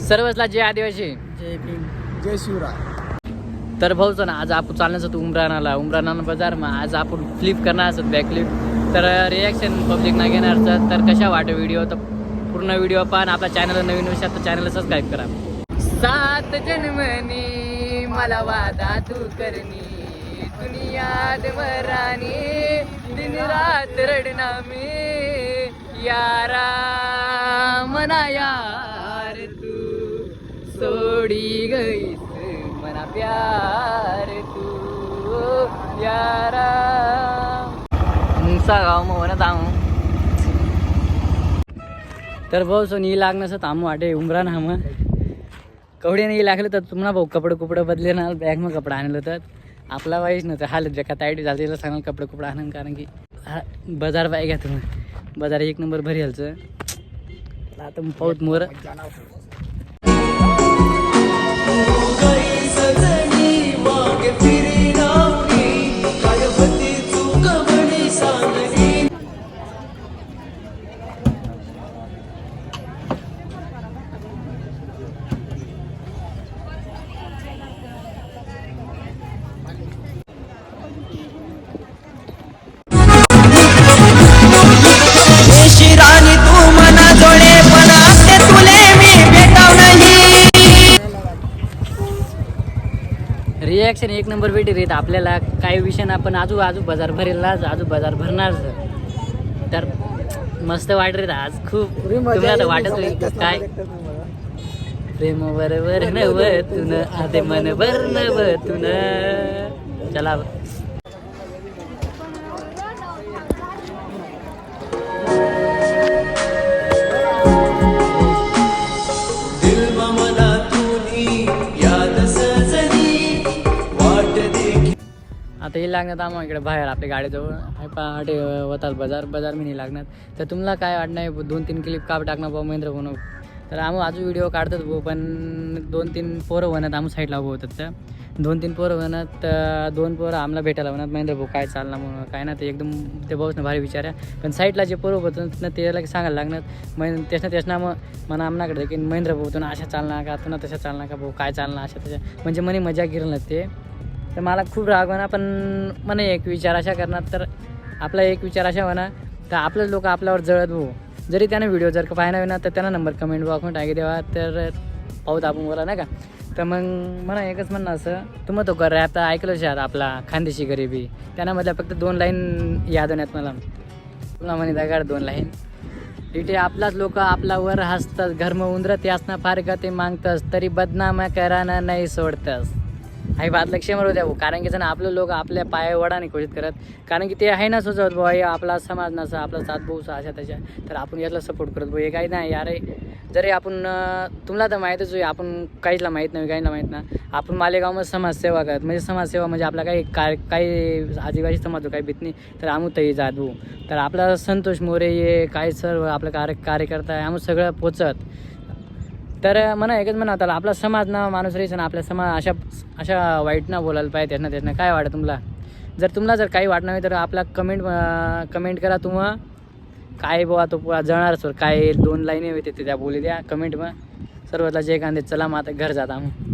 सर्वचला जय आदिवासी, जय भीम, जय शिवराय. तर भाऊच ना आज आपण चालण्याचं होतं उमराणा बाजारमा. आज आपण फ्लिप करणार असत बॅक फ्लिप. तर रिॲक्शन पब्लिक ना घेणार तर कशा वाटत व्हिडिओ. तर पूर्ण व्हिडिओ पहा. आपल्या चॅनलला नवीन विषयात तर चॅनलला सबस्क्राईब करा. 7 जन्मनी मला वादा तू करनी, दुनियात मरानी, दिन रात रडना मी यारा मना यार तू सोडी गईस मना प्यार तू यारा. मुंगसा गाव मग म्हणत आहो. तर भाऊ सो नी लागणं असं थांबू वाटे उमरान हम कवडे नाही लागले तर तुम्हाला भाऊ कपडे बदले ना बॅग मग कपडा आणलं तर आपला वाईच नव्हतं हालत बेका ताईट झालं तिला सांगाल कपडे आणून. कारण की बाजार बाय घ्या तुम्ही बाजार एक नंबर भरी हलचं आता पाऊत मोर. रिॲक्शन एक नंबर भेटी रेत आपल्याला. काही विषय आपण आजू बाजार भरेलच आजू बाजार भरणार. तर मस्त वाट रे आज खूप. तुम्हाला वाटत काय प्रेम बरोबर नव तुन आधे मन बर नव तुन. चला आता हे लागण्यात आम्हाला इकडे बाहेर आपल्या गाडीजवळ पहाटे होतात बाजार मी नाही लागणार. तर तुम्हाला काय वाटणार 2-3 क्लिप काप टाकणं भाऊ महेंद्र भाऊ. तर आम्ही अजून व्हिडिओ काढतात भाऊ पण 2-3 पोरं बनत आम्ही साईडला उभं होतात. तर 2-3 पोरं बनत 2 पोरं आम्हाला भेटायला म्हणत महेंद्र भाऊ काय चालणार म्हणून काय ना ते एकदम ते भाऊच ना भारी विचार आहे. पण साईडला जे पोरं होतं ना त्याला सांगायला लागणार त्याच्यानं मग म्हणा आमनाकडे की महेंद्र भाऊ तुला अशा चालणार का तुला तशा चालणार का भाऊ काय चालणार अशा त्याच्या म्हणजे मनी मजा गिरल ना ते. तर मला खूप राग म्हणा पण मला एक विचार अशा करणार. तर आपला एक विचार अशा म्हणा तर आपलं लोक आपल्यावर जळत भाऊ. जरी त्यानं व्हिडिओ जर का पाहिला ना तर त्यांना नंबर कमेंट बॉक्समध्ये टाकी द्यावा. तर पाहूत आपण बोला नाही का. तर मग मला एकच म्हणणं असं तुम्ही तो रॅप ऐकलं शात आपला खानदेशी गरिबी त्यामध्ये फक्त 2 लाईन याद होण्यात मला तुला म्हणे दगाड 2 लाईन. इथे आपलाच लोक आपल्यावर हसतात घर्म उंदरत यासना फार का ते मागतस तरी बदनाम कराना नाही सोडतस. आई बात लक्षावर होत्या भाऊ. कारण की आपलं लोक आपल्या पाया वडा नाही घोषित करत. कारण की ते आहे ना सुचवत भाऊ हे आपला समाज नसा आपला सात भाऊसा अशा त्याच्या. तर आपण यातला सपोर्ट करत भाऊ हे काही नाही यार. जरी आपण तुम्हाला तर माहीतच होई आपण काहीला माहीत नाही काहीला माहीत ना. आपण मालेगावमध्ये समाजसेवा करत म्हणजे समाजसेवा म्हणजे आपला काही आदिवासी समाज काही भीत नाही. तर आम्ही तही जात भाऊ. तर आपला संतोष मोरे हे काय सर्व आपलं कार्यकर्ता आहे आम्ही सगळं पोचत. तर म्हणा एकच म्हणा त्याला आपला समाज ना माणूस राहीच ना आपला समाज अशा वाईट ना बोलायला पाहिजे. त्यातनं काय वाटतं तुम्हाला. जर तुम्हाला जर काही वाटणार नाही तर आपला कमेंट करा. तुम्हा काय बुवा तो जळणार सर काय 2 लाईनी होते त्या बोली द्या कमेंट मग. सर्वतला जय कांदे. चला मग आता घर जाता मग.